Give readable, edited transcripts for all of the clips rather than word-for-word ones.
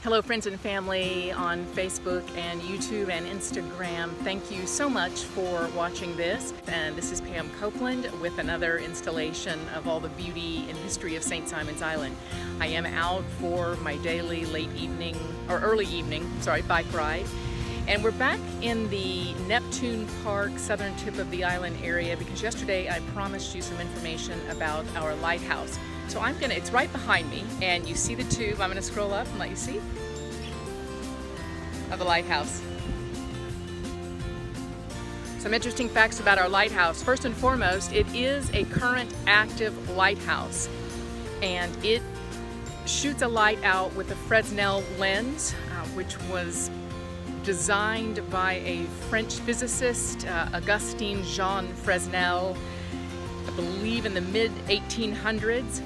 Hello friends and family on Facebook and YouTube and Instagram. Thank you so much for watching this. And this is Pam Copeland with another installation of all the beauty and history of St. Simons Island. I am out for my daily early evening bike ride. And we're back in the Neptune Park southern tip of the island area because yesterday I promised you some information about our lighthouse. So it's right behind me, and you see the tube. I'm gonna scroll up and let you see of the lighthouse. Some interesting facts about our lighthouse. First and foremost, it is a current active lighthouse, and it shoots a light out with a Fresnel lens, which was designed by a French physicist, Augustin Jean Fresnel, I believe in the mid-1800s.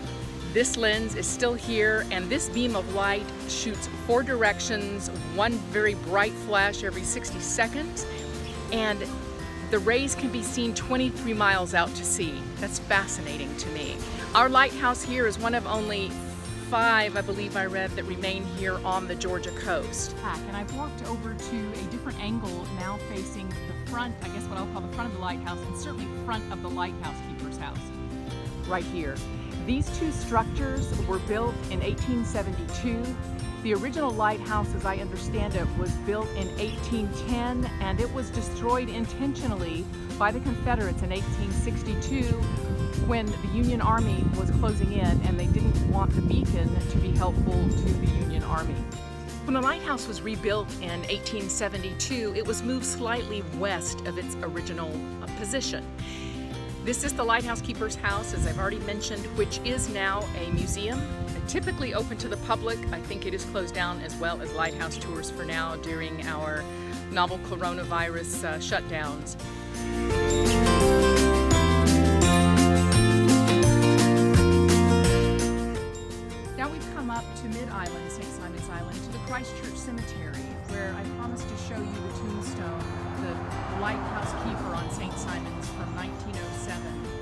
This lens is still here, and this beam of light shoots 4 directions, one very bright flash every 60 seconds, and the rays can be seen 23 miles out to sea. That's fascinating to me. Our lighthouse here is one of only 5, I believe I read, that remain here on the Georgia coast. And I've walked over to a different angle now facing the front, I guess what I'll call the front of the lighthouse, and certainly the front of the lighthouse keeper's house. Right here. These two structures were built in 1872. The original lighthouse, as I understand it, was built in 1810, and it was destroyed intentionally by the Confederates in 1862 when the Union Army was closing in and they didn't want the beacon to be helpful to the Union Army. When the lighthouse was rebuilt in 1872, it was moved slightly west of its original position. This is the lighthouse keeper's house, as I've already mentioned, which is now a museum, typically open to the public. I think it is closed down, as well as lighthouse tours for now during our novel coronavirus shutdowns. Now we've come up to mid-island, St. Simons Island, to the Christchurch Cemetery, where I promised to show you the tombstone, the lighthouse keeper on St. Simons from 1907.